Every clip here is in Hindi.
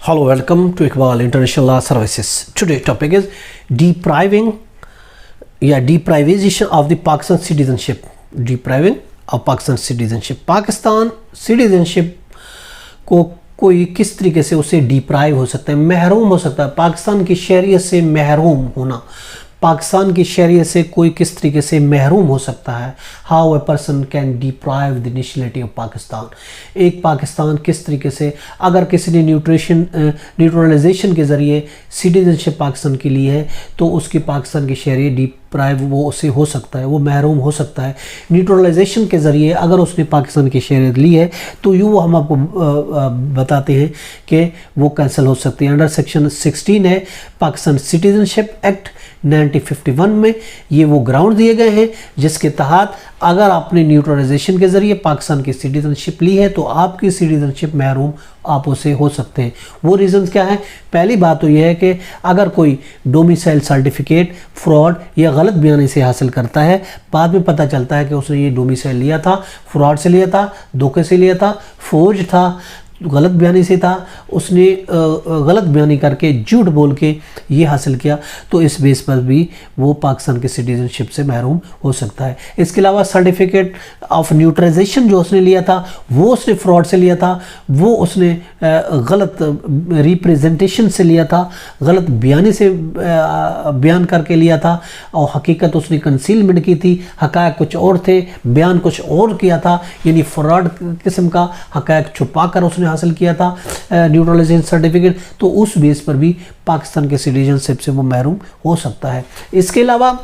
Hello, welcome to Iqbal International Law Services. Today topic is deprivation of the Pakistan citizenship. Depriving of Pakistan citizenship. Pakistan citizenship को कोई किस तरीके से उसे डिप्राइव हो सकता है, महरूम हो सकता है। पाकिस्तान की शहरियत से महरूम होना, पाकिस्तान की शहरियत से कोई किस तरीके से महरूम हो सकता है। How a person can deprive the nationality of Pakistan. एक पाकिस्तान किस तरीके से, अगर किसी ने न्यूट्रलाइजेशन के ज़रिए सिटीजनशिप पाकिस्तान की ली है तो उसकी पाकिस्तान की शहरियत डिप्राइव वो उसे हो सकता है, वो महरूम हो सकता है। न्यूट्रलाइजेशन के ज़रिए अगर उसने पाकिस्तान की शहरियत ली है तो यूँ हम आपको बताते हैं कि वो कैंसिल हो सकती है। अंडर सेक्शन 16 है पाकिस्तान सिटीजनशिप एक्ट 1951 में ये वो ग्राउंड दिए गए हैं जिसके तहत अगर आपने न्यूट्रलाइजेशन के ज़रिए पाकिस्तान की सिटीजनशिप ली है तो आपकी सिटीजनशिप महरूम आप उसे हो सकते हैं। वो रीज़न्स क्या है? पहली बात तो यह है कि अगर कोई डोमिसाइल सर्टिफिकेट फ्रॉड या गलत बयानी से हासिल करता है, बाद में पता चलता है कि उसने ये डोमिसाइल लिया था, फ्रॉड से लिया था, धोखे से लिया था, फोर्ज था, गलत बयानी से था, उसने गलत बयानी करके झूठ बोल के ये हासिल किया, तो इस बेस पर भी वो पाकिस्तान के सिटीजनशिप से महरूम हो सकता है। इसके अलावा सर्टिफिकेट ऑफ न्यूट्रलाइजेशन जो उसने लिया था वो उसने फ्रॉड से लिया था, वो उसने गलत रिप्रेजेंटेशन से लिया था, गलत बयानी से बयान करके लिया था और हकीकत उसने कंसीलमेंट की थी, हक़ाइक़ कुछ और थे, बयान कुछ और किया था, यानी फ्रॉड किस्म का हक़ाइक़ छुपा कर उसने हासिल किया था न्यूट्रलाइजेशन सर्टिफिकेट, तो उस बेस पर भी पाकिस्तान के सिटीजनशिप से वो महरूम हो सकता है। इसके अलावा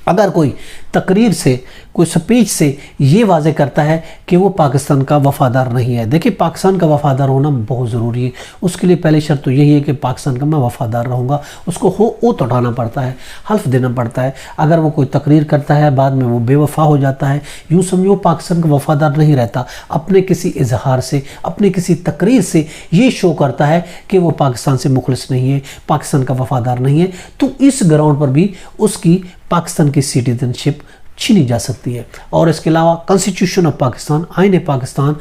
अगर कोई तकरीर से, कोई स्पीच से ये वाज़े करता है कि वो पाकिस्तान का वफ़ादार नहीं है। देखिए, पाकिस्तान का वफ़ादार होना बहुत ज़रूरी है। उसके लिए पहली शर्त तो यही है कि पाकिस्तान का मैं वफ़ादार रहूँगा। उसको ओथ उठाना पड़ता है, हल्फ देना पड़ता है। अगर वो कोई तकरीर करता है बाद में वो बेवफा हो जाता है, यूँ समझो पाकिस्तान का वफ़ादार नहीं रहता। अपने किसी इजहार से, अपने किसी तकरीर से ये शो करता है कि वो पाकिस्तान से मुखलिस नहीं है, पाकिस्तान का वफ़ादार नहीं है, तो इस ग्राउंड पर भी उसकी पाकिस्तान की सिटीजनशिप छीनी जा सकती है। और इसके अलावा कॉन्स्टिट्यूशन ऑफ पाकिस्तान, आईन पाकिस्तान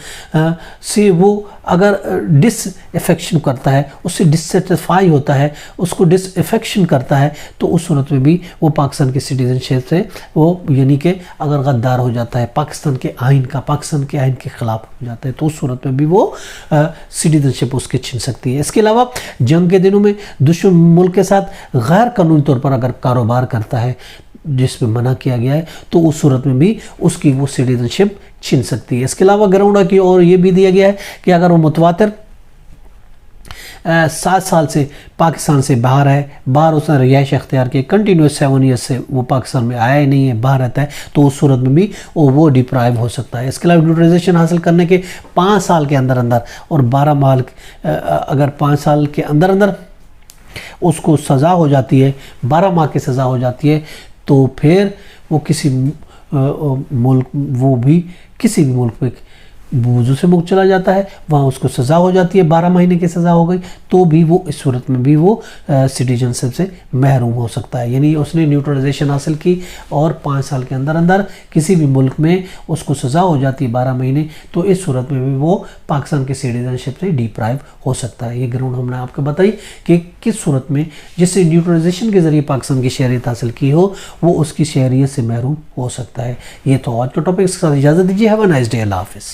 से वो अगर डिसअफेक्शन करता है, उससे डिससेटिस्फाई होता है, उसको डिसअफेक्शन करता है, तो उस सूरत में भी वो पाकिस्तान की सिटीजनशिप से वो यानी कि अगर गद्दार हो जाता है, पाकिस्तान के आइन के ख़िलाफ़ हो जाता है, तो उस सूरत में भी वो सिटीजनशिप उसके छीन सकती है। इसके अलावा जंग के दिनों में दुश्मन मुल्क के साथ गैर कानूनी तौर पर अगर कारोबार करता है जिसमें मना किया गया है, तो उस सूरत में भी उसकी वो सिटीजनशिप छीन सकती है। इसके अलावा ग्राउंड की और ये भी दिया गया है कि अगर वो मुतवातिर 7 साल से पाकिस्तान से बाहर है, बाहर उसने रिहाइश अख्तियार की, कंटिन्यूस 7 ईयर्स से वो पाकिस्तान में आया ही नहीं है, बाहर रहता है, तो उस सूरत में भी वो डिप्राइव हो सकता है। इसके अलावा न्यूट्रलाइजेशन हासिल करने के 5 साल के अंदर अंदर और 12 माह अगर 5 साल के अंदर अंदर उसको सज़ा हो जाती है, 12 माह की सज़ा हो जाती है, तो फिर वो किसी मुल्क, वो भी किसी भी मुल्क में वजू से मुक्त चला जाता है, वहाँ उसको सज़ा हो जाती है, 12 महीने की सज़ा हो गई, तो भी वो इस सूरत में भी वो सिटीजनशिप से महरूम हो सकता है। यानी उसने न्यूट्रलाइजेशन हासिल की और 5 साल के अंदर अंदर किसी भी मुल्क में उसको सज़ा हो जाती है 12 महीने, तो इस सूरत में भी वो पाकिस्तान की सिटीजनशिप से डिप्राइव हो सकता है। ये ग्राउंड हमने आपको बताई कि किस सूरत में जिससे न्यूट्रलाइजेशन के ज़रिए पाकिस्तान की शहरियत हासिल की हो वो उसकी शहरियत से महरूम हो सकता है। ये तो आज का टॉपिक, इसके साथ इजाज़त दीजिए। Have a nice day. Allah हाफ़िज़।